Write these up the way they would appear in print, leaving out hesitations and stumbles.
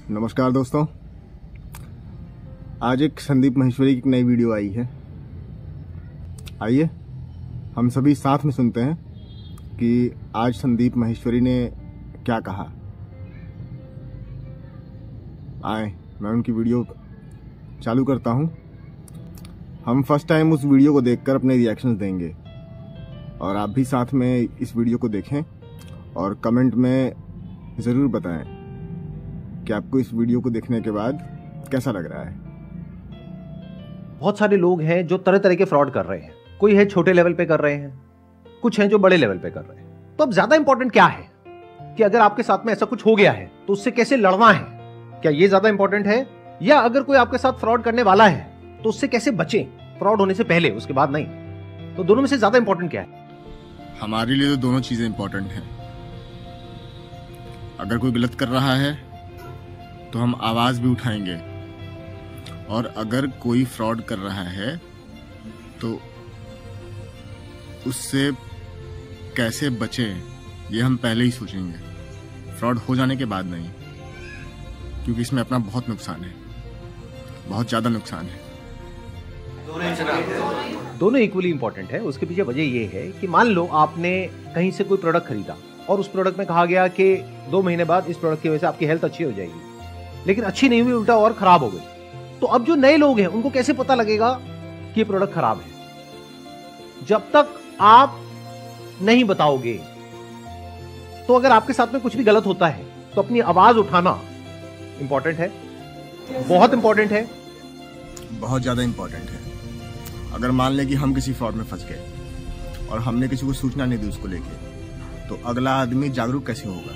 नमस्कार दोस्तों, आज एक संदीप माहेश्वरी की एक नई वीडियो आई है। आइए हम सभी साथ में सुनते हैं कि आज संदीप माहेश्वरी ने क्या कहा। आए मैं उनकी वीडियो चालू करता हूं। हम फर्स्ट टाइम उस वीडियो को देखकर अपने रिएक्शंस देंगे और आप भी साथ में इस वीडियो को देखें और कमेंट में ज़रूर बताएं कि आपको इस वीडियो को देखने के बाद कैसा लग रहा है। बहुत सारे लोग हैं जो तरह तरह के फ्रॉड कर रहे हैं। कोई है छोटे लेवल पे कर रहे हैं, कुछ हैं जो बड़े लेवल पे कर रहे हैं। तो अब ज्यादा इंपॉर्टेंट क्या है कि अगर आपके साथ में ऐसा कुछ हो गया है तो उससे कैसे लड़ना है, क्या ये ज्यादा इंपॉर्टेंट है, या अगर कोई आपके साथ फ्रॉड करने वाला है तो उससे कैसे बचें, फ्रॉड होने से पहले, उसके बाद नहीं। तो दोनों में से ज्यादा इंपॉर्टेंट क्या है? हमारे लिए तो दोनों चीजें इंपॉर्टेंट हैं। अगर कोई गलत कर रहा है तो हम आवाज भी उठाएंगे, और अगर कोई फ्रॉड कर रहा है तो उससे कैसे बचें ये हम पहले ही सोचेंगे, फ्रॉड हो जाने के बाद नहीं, क्योंकि इसमें अपना बहुत नुकसान है, बहुत ज्यादा नुकसान है। दोनों इक्वली इंपॉर्टेंट है। उसके पीछे वजह यह है कि मान लो आपने कहीं से कोई प्रोडक्ट खरीदा और उस प्रोडक्ट में कहा गया कि 2 महीने बाद इस प्रोडक्ट की वजह से आपकी हेल्थ अच्छी हो जाएगी, लेकिन अच्छी नहीं हुई, उल्टा और खराब हो गई। तो अब जो नए लोग हैं उनको कैसे पता लगेगा कि ये प्रोडक्ट खराब है? जब तक आप नहीं बताओगे। तो अगर आपके साथ में कुछ भी गलत होता है तो अपनी आवाज उठाना इंपॉर्टेंट है, बहुत इंपॉर्टेंट है, बहुत ज्यादा इंपॉर्टेंट है। अगर मान लें कि हम किसी फ्रॉड में फंस गए और हमने किसी को सूचना नहीं दी उसको लेके, तो अगला आदमी जागरूक कैसे होगा?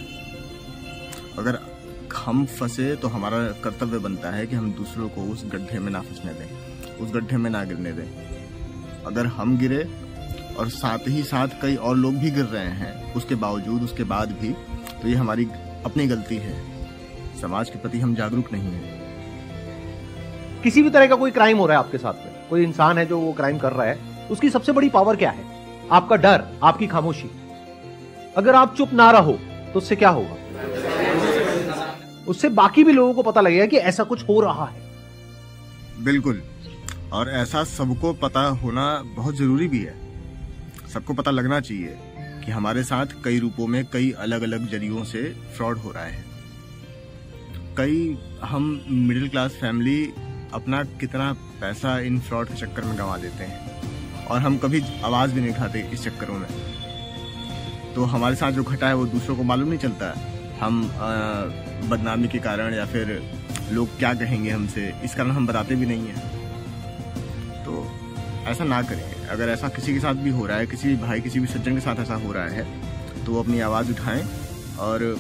अगर हम फंसे तो हमारा कर्तव्य बनता है कि हम दूसरों को उस गड्ढे में ना फंसने दें, उस गड्ढे में ना गिरने दें। अगर हम गिरे और साथ ही साथ कई और लोग भी गिर रहे हैं उसके बावजूद, उसके बाद भी, तो ये हमारी अपनी गलती है। समाज के प्रति हम जागरूक नहीं हैं। किसी भी तरह का कोई क्राइम हो रहा है आपके साथ में, कोई इंसान है जो वो क्राइम कर रहा है, उसकी सबसे बड़ी पावर क्या है? आपका डर, आपकी खामोशी। अगर आप चुप ना रहो तो उससे क्या होगा? उससे बाकी भी लोगों को पता लगेगा कि ऐसा कुछ हो रहा है। बिल्कुल, और ऐसा सबको पता होना बहुत जरूरी भी है। सबको पता लगना चाहिए कि हमारे साथ कई रूपों में, कई अलग अलग जरियों से फ्रॉड हो रहा है। हम मिडिल क्लास फैमिली अपना कितना पैसा इन फ्रॉड के चक्कर में गंवा देते हैं, और हम कभी आवाज भी नहीं उठाते इस चक्करों में। तो हमारे साथ जो घटा है वो दूसरों को मालूम नहीं चलता। हम बदनामी के कारण या फिर लोग क्या कहेंगे हमसे, इस कारण हम बताते भी नहीं हैं। तो ऐसा ना करें। अगर ऐसा किसी के साथ भी हो रहा है, किसी भी भाई, किसी भी सज्जन के साथ ऐसा हो रहा है, तो वो अपनी आवाज़ उठाएं और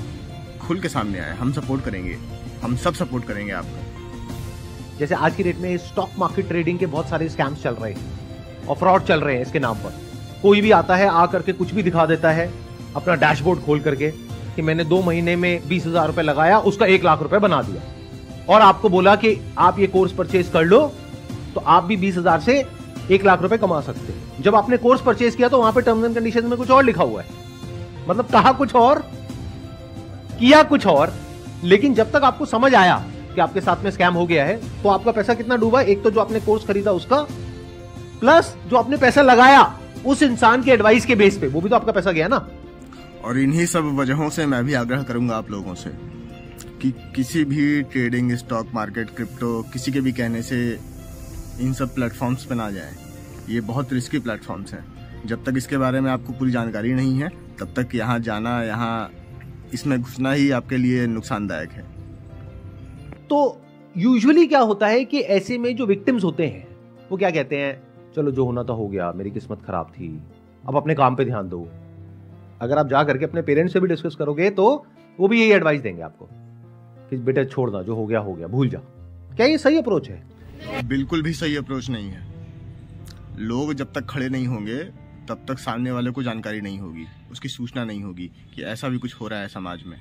खुल के सामने आए। हम सपोर्ट करेंगे, हम सब सपोर्ट करेंगे आपको। जैसे आज की डेट में स्टॉक मार्केट ट्रेडिंग के बहुत सारे स्कैम्स चल रहे हैं और फ्रॉड चल रहे हैं इसके नाम पर। कोई भी आता है, आ करके कुछ भी दिखा देता है अपना डैशबोर्ड खोल करके कि मैंने 2 महीने में 20,000 रुपए लगाया, उसका 1 लाख रुपए बना दिया, और आपको बोला कि आप ये कोर्स परचेज कर लो तो आप भी 20,000 से 1 लाख रुपए कमा सकते हैं। जब आपने कोर्स परचेज किया तो वहां पे टर्म्स एंड कंडीशन में कुछ और लिखा हुआ है, मतलब कहा कुछ और, किया कुछ और। लेकिन जब तक आपको समझ आया कि आपके साथ में स्कैम हो गया है, तो आपका पैसा कितना डूबा? एक तो जो आपने कोर्स खरीदा उसका, प्लस जो आपने पैसा लगाया उस इंसान के एडवाइस के बेस पे, वो भी तो आपका पैसा गया ना। और इन्हीं सब वजहों से मैं भी आग्रह करूंगा आप लोगों से कि किसी भी ट्रेडिंग, स्टॉक मार्केट, क्रिप्टो, किसी के भी कहने से इन सब प्लेटफॉर्म्स पे ना जाएं। ये बहुत रिस्की प्लेटफॉर्म्स हैं। जब तक इसके बारे में आपको पूरी जानकारी नहीं है, तब तक यहाँ जाना, यहाँ इसमें घुसना ही आपके लिए नुकसानदायक है। तो यूजुअली क्या होता है कि ऐसे में जो विक्टिम्स होते हैं वो क्या कहते हैं, चलो जो होना था हो गया, मेरी किस्मत खराब थी, अब अपने काम पे ध्यान दो। अगर आप जा करके अपने पेरेंट्स से भी डिस्कस करोगे तो वो भी यही एडवाइस देंगे आपको कि बेटा छोड़ना, जो हो गया हो गया, भूल जा। क्या ये सही अप्रोच है? बिल्कुल भी सही अप्रोच नहीं है। लोग जब तक खड़े नहीं होंगे तब तक सामने वाले को जानकारी नहीं होगी, उसकी सूचना नहीं होगी कि ऐसा भी कुछ हो रहा है समाज में।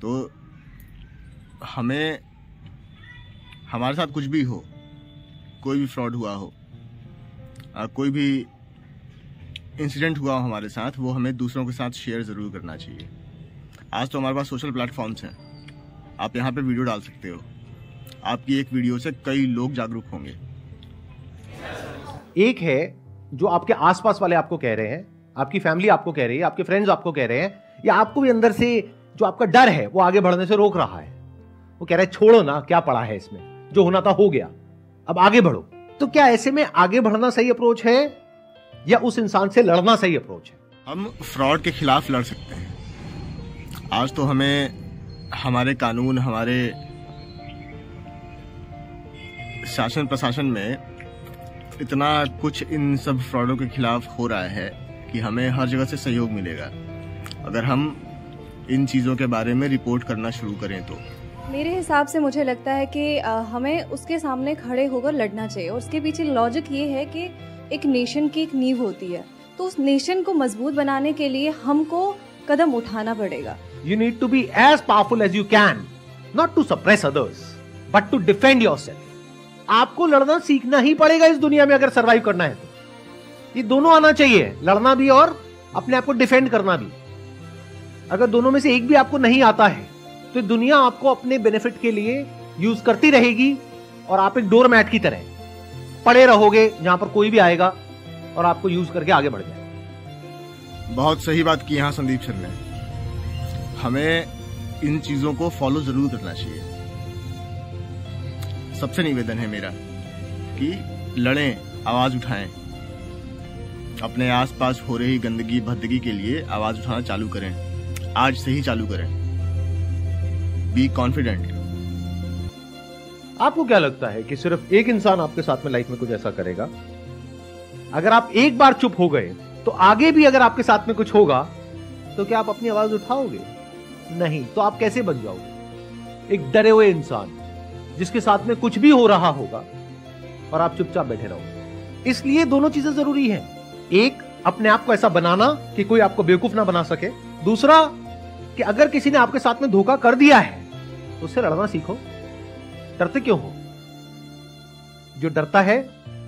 तो हमें, हमारे साथ कुछ भी हो, कोई भी फ्रॉड हुआ हो, कोई भी इंसिडेंट हुआ हो हमारे साथ, वो हमें दूसरों के साथ शेयर ज़रूर करना चाहिए। आज तो हमारे पास सोशल प्लेटफॉर्म्स हैं, आप यहाँ पे वीडियो डाल सकते हो। आपकी एक वीडियो से कई लोग जागरूक होंगे। एक है जो आपके आसपास वाले आपको कह रहे हैं, आपकी फैमिली आपको कह रही है, आपके फ्रेंड्स आपको कह रहे हैं, या आपको भी अंदर से जो आपका डर है वो आगे बढ़ने से रोक रहा है। वो कह रहा है छोड़ो ना, क्या पड़ा है इसमें, जो होना था हो गया, अब आगे बढ़ो। तो क्या ऐसे में आगे बढ़ना सही अप्रोच है या उस इंसान से लड़ना सही अप्रोच है? हम फ्रॉड के खिलाफ लड़ सकते हैं। आज तो हमें हमारे कानून, हमारे शासन प्रशासन में इतना कुछ इन सब फ्रॉडों के खिलाफ हो रहा है कि हमें हर जगह से सहयोग मिलेगा अगर हम इन चीज़ों के बारे में रिपोर्ट करना शुरू करें। तो मेरे हिसाब से मुझे लगता है कि हमें उसके सामने खड़े होकर लड़ना चाहिए, और उसके पीछे लॉजिक ये है कि एक नेशन की एक नींव होती है, तो उस नेशन को मजबूत बनाने के लिए हमको कदम उठाना पड़ेगा। You need to be as powerful as you can, not to suppress others, but to defend yourself. आपको लड़ना सीखना ही पड़ेगा इस दुनिया में अगर सरवाइव करना है तो। ये दोनों आना चाहिए, लड़ना भी और अपने आप को डिफेंड करना भी। अगर दोनों में से एक भी आपको नहीं आता है तो दुनिया आपको अपने बेनिफिट के लिए यूज करती रहेगी और आप एक डोर मैट की तरह पड़े रहोगे जहां पर कोई भी आएगा और आपको यूज करके आगे बढ़ जाए। बहुत सही बात की यहाँ संदीप सर ने। हमें इन चीजों को फॉलो जरूर करना चाहिए। सबसे निवेदन है मेरा कि लड़ें, आवाज उठाएं, अपने आसपास हो रही गंदगी भद्दगी के लिए आवाज उठाना चालू करें। आज से ही चालू करें। Be confident. आपको क्या लगता है कि सिर्फ एक इंसान आपके साथ में लाइफ में कुछ ऐसा करेगा? अगर आप एक बार चुप हो गए तो आगे भी अगर आपके साथ में कुछ होगा तो क्या आप अपनी आवाज उठाओगे? नहीं। तो आप कैसे बन जाओगे? एक डरे हुए इंसान जिसके साथ में कुछ भी हो रहा होगा और आप चुपचाप बैठे रहोगे। इसलिए दोनों चीजें जरूरी हैं। एक, अपने आप को ऐसा बनाना कि कोई आपको बेवकूफ ना बना सके। दूसरा, कि अगर किसी ने आपके साथ में धोखा कर दिया है तो उससे लड़ना सीखो। डरते क्यों हो? जो डरता है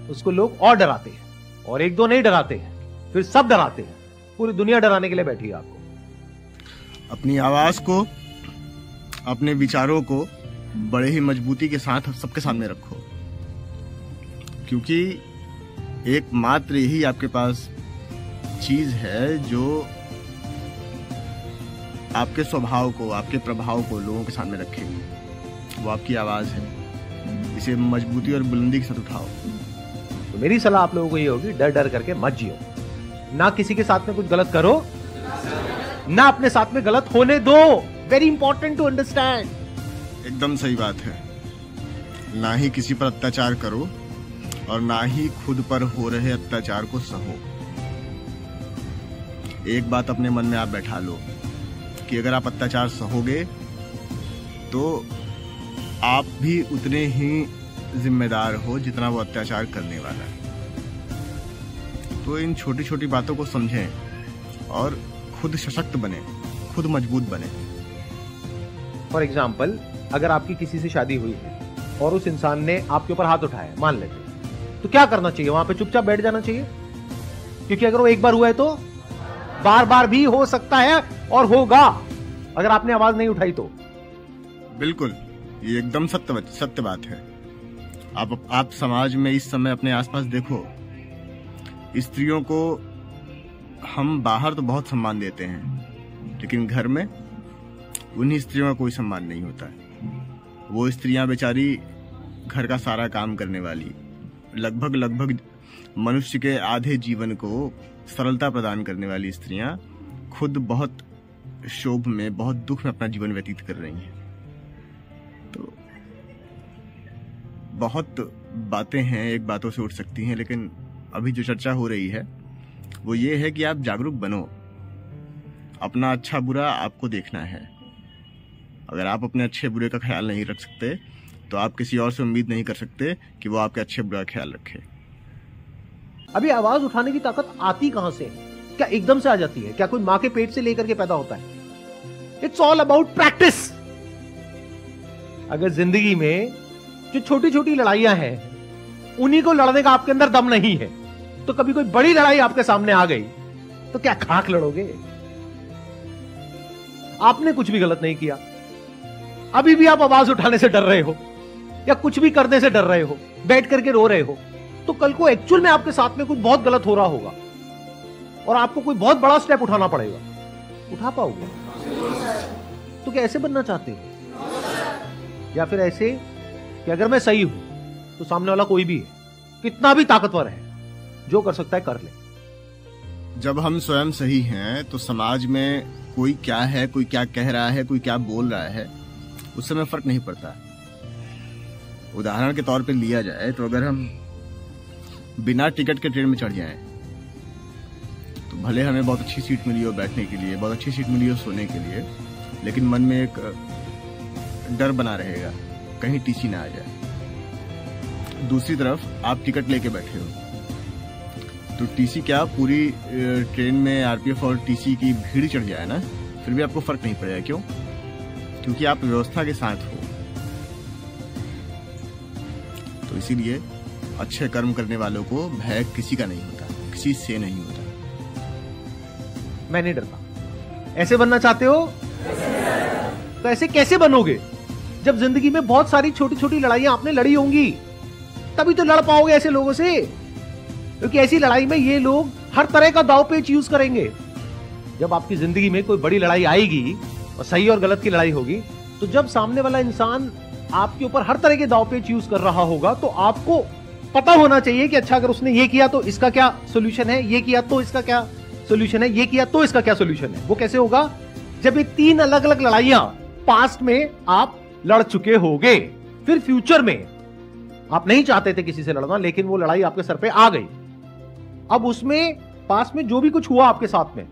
उसको लोग और डराते हैं, और एक दो नहीं डराते हैं, फिर सब डराते हैं। पूरी दुनिया डराने के लिए बैठी है आपको। अपनी आवाज को, अपने विचारों को बड़े ही मजबूती के साथ सबके सामने रखो, क्योंकि एकमात्र यही आपके पास चीज है जो आपके स्वभाव को, आपके प्रभाव को लोगों के सामने रखेगी। वो आपकी आवाज है। इसे मजबूती और बुलंदी के साथ उठाओ। तो मेरी सलाह आप लोगों को ये होगी, डर डर करके मत जियो। ना किसी के साथ में कुछ गलत करो, ना अपने साथ में गलत होने दो। Very important to understand. एकदम सही बात है। ना ही किसी पर अत्याचार करो और ना ही खुद पर हो रहे अत्याचार को सहो। एक बात अपने मन में आप बैठा लो कि अगर आप अत्याचार सहोगे तो आप भी उतने ही जिम्मेदार हो जितना वो अत्याचार करने वाला है। तो इन छोटी छोटी बातों को समझें और खुद सशक्त बने, खुद मजबूत बने। फॉर एग्जाम्पल, अगर आपकी किसी से शादी हुई है और उस इंसान ने आपके ऊपर हाथ उठाया, मान लेते, तो क्या करना चाहिए? वहां पे चुपचाप बैठ जाना चाहिए, क्योंकि अगर वो एक बार हुआ है तो बार बार भी हो सकता है और होगा अगर आपने आवाज नहीं उठाई तो। बिल्कुल, ये एकदम सत्य बात है। आप समाज में इस समय अपने आसपास देखो, स्त्रियों को हम बाहर तो बहुत सम्मान देते हैं, लेकिन घर में उन्हीं स्त्रियों का कोई सम्मान नहीं होता है। वो स्त्रियां बेचारी घर का सारा काम करने वाली, लगभग मनुष्य के आधे जीवन को सरलता प्रदान करने वाली स्त्रियां खुद बहुत शोभ में, बहुत दुख में अपना जीवन व्यतीत कर रही हैं। तो बहुत बातें हैं, एक बातों से उठ सकती हैं, लेकिन अभी जो चर्चा हो रही है वो ये है कि आप जागरूक बनो। अपना अच्छा बुरा आपको देखना है। अगर आप अपने अच्छे बुरे का ख्याल नहीं रख सकते तो आप किसी और से उम्मीद नहीं कर सकते कि वो आपके अच्छे बुरा ख्याल रखे। अभी आवाज उठाने की ताकत आती कहां से? क्या एकदम से आ जाती है? क्या कोई मां के पेट से लेकर के पैदा होता है? It's all about practice. अगर जिंदगी में जो छोटी छोटी लड़ाइयां हैं उन्हीं को लड़ने का आपके अंदर दम नहीं है, तो कभी कोई बड़ी लड़ाई आपके सामने आ गई तो क्या खाक लड़ोगे? आपने कुछ भी गलत नहीं किया, अभी भी आप आवाज उठाने से डर रहे हो या कुछ भी करने से डर रहे हो, बैठ करके रो रहे हो, तो कल को एक्चुअल में आपके साथ में कुछ बहुत गलत हो रहा होगा और आपको कोई बहुत बड़ा स्टेप उठाना पड़ेगा। उठा पाओगे? तो क्या ऐसे बनना चाहते हो, या फिर ऐसे कि अगर मैं सही हूं तो सामने वाला कोई भी है, कितना भी ताकतवर है, जो कर सकता है कर ले? जब हम स्वयं सही हैं तो समाज में कोई क्या है, कोई क्या कह रहा है, कोई क्या बोल रहा है, उससे हमें फर्क नहीं पड़ता। उदाहरण के तौर पे लिया जाए तो अगर हम बिना टिकट के ट्रेन में चढ़ जाएं तो भले हमें बहुत अच्छी सीट मिली हो बैठने के लिए, बहुत अच्छी सीट मिली हो सोने के लिए, लेकिन मन में एक डर बना रहेगा कहीं टीसी ना आ जाए। दूसरी तरफ आप टिकट लेके बैठे हो तो टीसी क्या पूरी ट्रेन में आरपीएफ और टीसी की भीड़ चढ़ जाए ना, फिर भी आपको फर्क नहीं पड़ेगा। क्यों? क्योंकि आप व्यवस्था के साथ हो। तो इसीलिए अच्छे कर्म करने वालों को भय किसी का नहीं होता, किसी से नहीं होता। मैं नहीं डरता। ऐसे बनना चाहते हो तो ऐसे कैसे बनोगे जब जिंदगी में बहुत सारी छोटी छोटी लड़ाइयां आपने लड़ी होंगी, तभी तो लड़ पाओगे ऐसे लोगों से। क्योंकि ऐसी लड़ाई में ये लोग हर तरह का दाव पेच यूज करेंगे। जब आपकी जिंदगी में कोई बड़ी लड़ाई आएगी और सही और गलत की लड़ाई होगी, तो जब सामने वाला इंसान आपके ऊपर हर तरह के दाव पेच यूज कर रहा होगा, तो आपको पता होना चाहिए कि अच्छा अगर उसने ये किया तो इसका क्या सोल्यूशन है, ये किया तो इसका क्या सोल्यूशन है, ये किया तो इसका क्या सोल्यूशन है। वो कैसे होगा? जब ये 3 अलग अलग लड़ाइयां पास्ट में आप लड़ चुके होगे, फिर फ्यूचर में आप नहीं चाहते थे किसी से लड़ना, लेकिन वो लड़ाई आपके सर पे आ गई। अब उसमें पास्ट में जो भी कुछ हुआ आपके साथ में,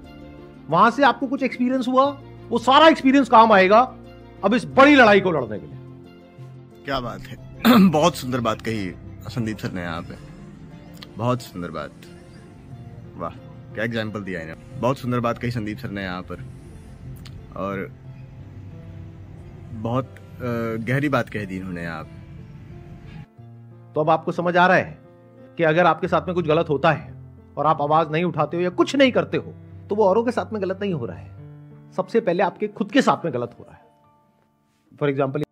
वहां से आपको कुछ एक्सपीरियंस हुआ, वो सारा एक्सपीरियंस काम आएगा अब इस बड़ी लड़ाई को लड़ने के लिए। क्या बात है। बहुत सुंदर बात कही संदीप सर ने यहाँ पे, बहुत सुंदर बात। वाह, क्या एग्जाम्पल दिया इन्हें। बहुत सुंदर बात कही संदीप सर ने यहाँ पर, और बहुत गहरी बात कह दी इन्होंने यहाँ पे। तो अब आपको समझ आ रहा है कि अगर आपके साथ में कुछ गलत होता है और आप आवाज नहीं उठाते हो या कुछ नहीं करते हो, तो वो औरों के साथ में गलत नहीं हो रहा है, सबसे पहले आपके खुद के साथ में गलत हो रहा है। For example